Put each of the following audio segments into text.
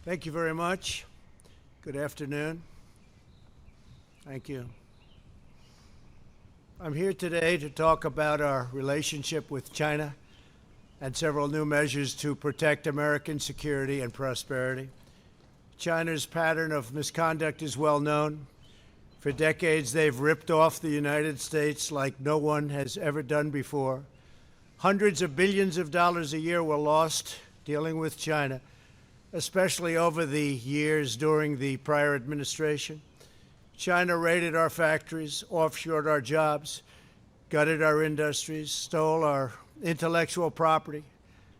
Thank you very much. Good afternoon. Thank you. I'm here today to talk about our relationship with China and several new measures to protect American security and prosperity. China's pattern of misconduct is well known. For decades, they've ripped off the United States like no one has ever done before. Hundreds of billions of dollars a year were lost dealing with China, especially over the years during the prior administration. China raided our factories, offshored our jobs, gutted our industries, stole our intellectual property,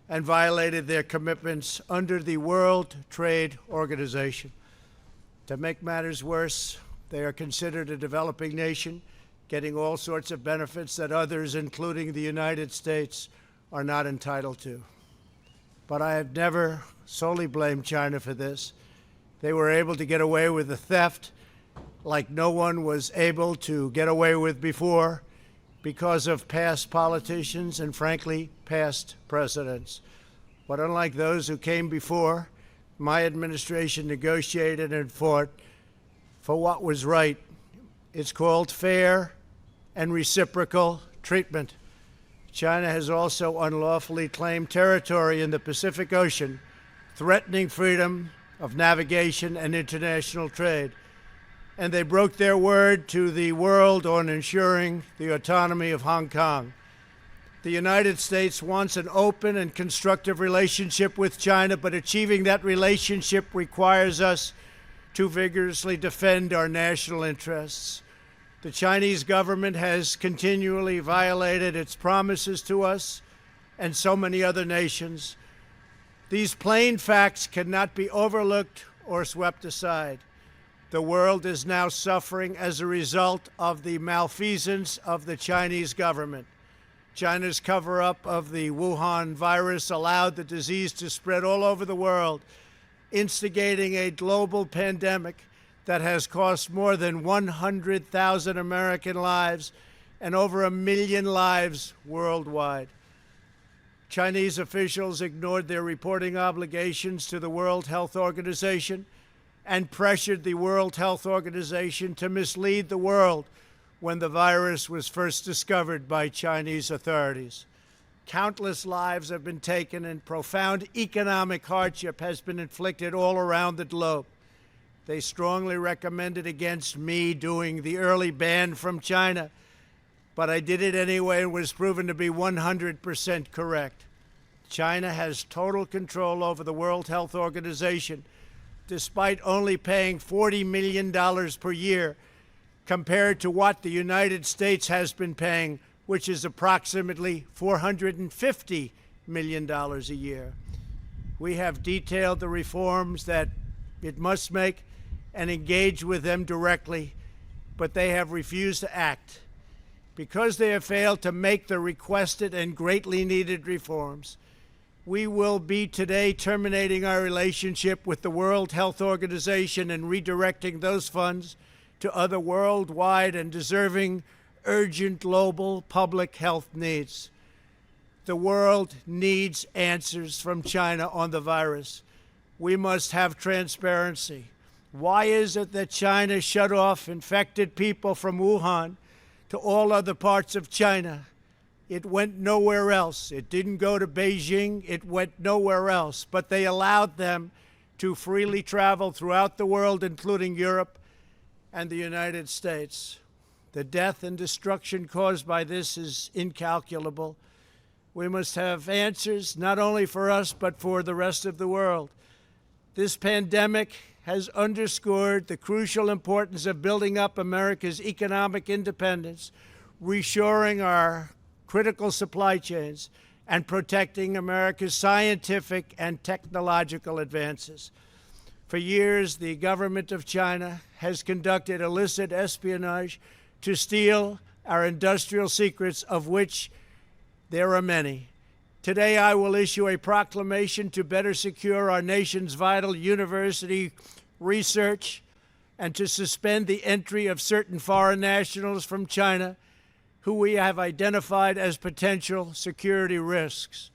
and violated their commitments under the World Trade Organization. To make matters worse, they are considered a developing nation, getting all sorts of benefits that others, including the United States, are not entitled to. But I have never solely blamed China for this. They were able to get away with the theft like no one was able to get away with before because of past politicians and, frankly, past presidents. But unlike those who came before, my administration negotiated and fought for what was right. It's called fair and reciprocal treatment. China has also unlawfully claimed territory in the Pacific Ocean, threatening freedom of navigation and international trade. And they broke their word to the world on ensuring the autonomy of Hong Kong. The United States wants an open and constructive relationship with China, but achieving that relationship requires us to vigorously defend our national interests. The Chinese government has continually violated its promises to us and so many other nations. These plain facts cannot be overlooked or swept aside. The world is now suffering as a result of the malfeasance of the Chinese government. China's cover-up of the Wuhan virus allowed the disease to spread all over the world, instigating a global pandemic that has cost more than 100,000 American lives and over 1 million lives worldwide. Chinese officials ignored their reporting obligations to the World Health Organization and pressured the World Health Organization to mislead the world when the virus was first discovered by Chinese authorities. Countless lives have been taken and profound economic hardship has been inflicted all around the globe. They strongly recommended against me doing the early ban from China, but I did it anyway and was proven to be 100% correct. China has total control over the World Health Organization, despite only paying $40 million per year compared to what the United States has been paying, which is approximately $450 million a year. We have detailed the reforms that it must make and engage with them directly, but they have refused to act. Because they have failed to make the requested and greatly needed reforms, we will be today terminating our relationship with the World Health Organization and redirecting those funds to other worldwide and deserving urgent global public health needs. The world needs answers from China on the virus. We must have transparency. Why is it that China shut off infected people from Wuhan to all other parts of China? It went nowhere else. It didn't go to Beijing. It went nowhere else. But they allowed them to freely travel throughout the world, including Europe and the United States. The death and destruction caused by this is incalculable. We must have answers not only for us, but for the rest of the world. This pandemic has underscored the crucial importance of building up America's economic independence, reshoring our critical supply chains, and protecting America's scientific and technological advances. For years, the government of China has conducted illicit espionage to steal our industrial secrets, of which there are many. Today, I will issue a proclamation to better secure our nation's vital university research and to suspend the entry of certain foreign nationals from China who we have identified as potential security risks.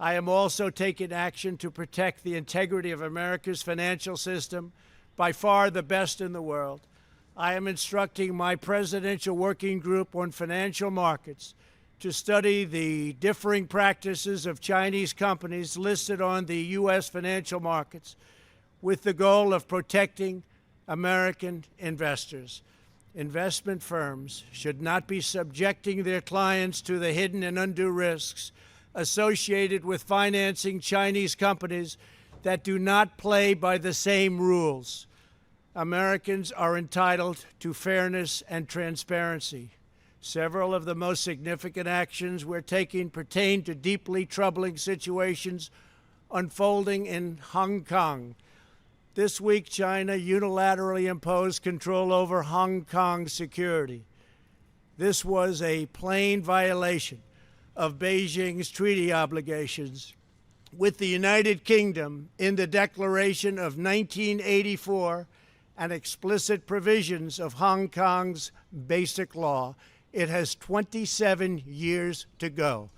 I am also taking action to protect the integrity of America's financial system, by far the best in the world. I am instructing my presidential working group on financial markets to study the differing practices of Chinese companies listed on the U.S. financial markets with the goal of protecting American investors. Investment firms should not be subjecting their clients to the hidden and undue risks associated with financing Chinese companies that do not play by the same rules. Americans are entitled to fairness and transparency. Several of the most significant actions we're taking pertain to deeply troubling situations unfolding in Hong Kong. This week, China unilaterally imposed control over Hong Kong's security. This was a plain violation of Beijing's treaty obligations with the United Kingdom in the Declaration of 1984 and explicit provisions of Hong Kong's basic law. It has 27 years to go.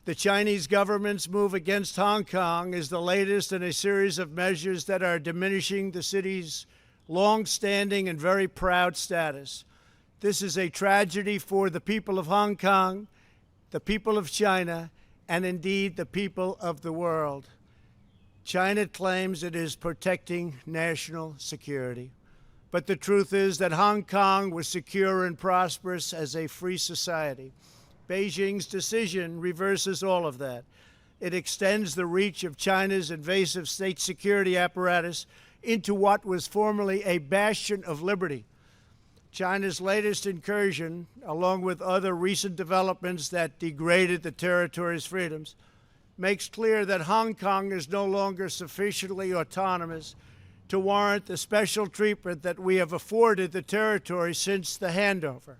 The Chinese government's move against Hong Kong is the latest in a series of measures that are diminishing the city's long-standing and very proud status. This is a tragedy for the people of Hong Kong, the people of China, and indeed the people of the world. China claims it is protecting national security. But the truth is that Hong Kong was secure and prosperous as a free society. Beijing's decision reverses all of that. It extends the reach of China's invasive state security apparatus into what was formerly a bastion of liberty. China's latest incursion, along with other recent developments that degraded the territory's freedoms, makes clear that Hong Kong is no longer sufficiently autonomous to warrant the special treatment that we have afforded the territory since the handover.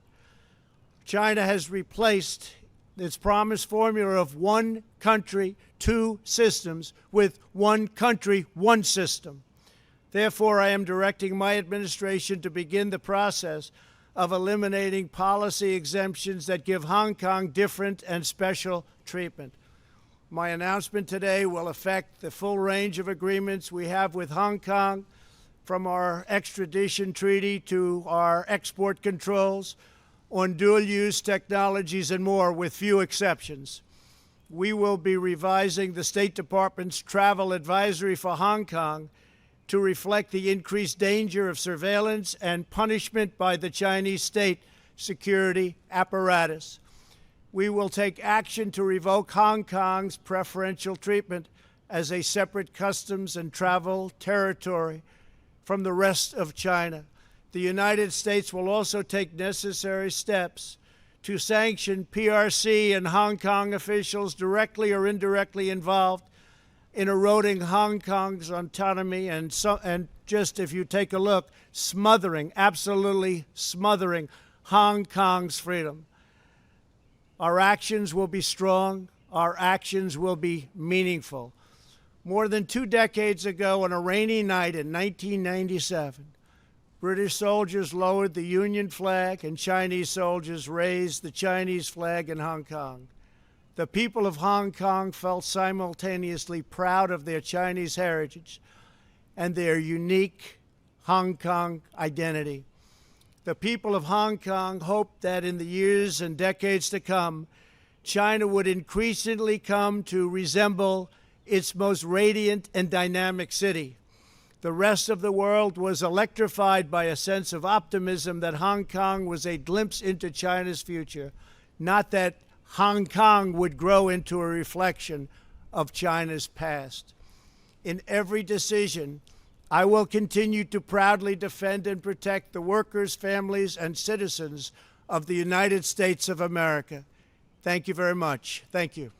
China has replaced its promised formula of one country, two systems with one country, one system. Therefore, I am directing my administration to begin the process of eliminating policy exemptions that give Hong Kong different and special treatment. My announcement today will affect the full range of agreements we have with Hong Kong, from our extradition treaty to our export controls on dual-use technologies and more, with few exceptions. We will be revising the State Department's travel advisory for Hong Kong to reflect the increased danger of surveillance and punishment by the Chinese state security apparatus. We will take action to revoke Hong Kong's preferential treatment as a separate customs and travel territory from the rest of China. The United States will also take necessary steps to sanction PRC and Hong Kong officials directly or indirectly involved in eroding Hong Kong's autonomy and just, if you take a look, absolutely smothering Hong Kong's freedom. Our actions will be strong. Our actions will be meaningful. More than 2 decades ago, on a rainy night in 1997, British soldiers lowered the Union flag and Chinese soldiers raised the Chinese flag in Hong Kong. The people of Hong Kong felt simultaneously proud of their Chinese heritage and their unique Hong Kong identity. The people of Hong Kong hoped that in the years and decades to come, China would increasingly come to resemble its most radiant and dynamic city. The rest of the world was electrified by a sense of optimism that Hong Kong was a glimpse into China's future, not that Hong Kong would grow into a reflection of China's past. In every decision, I will continue to proudly defend and protect the workers, families, and citizens of the United States of America. Thank you very much. Thank you.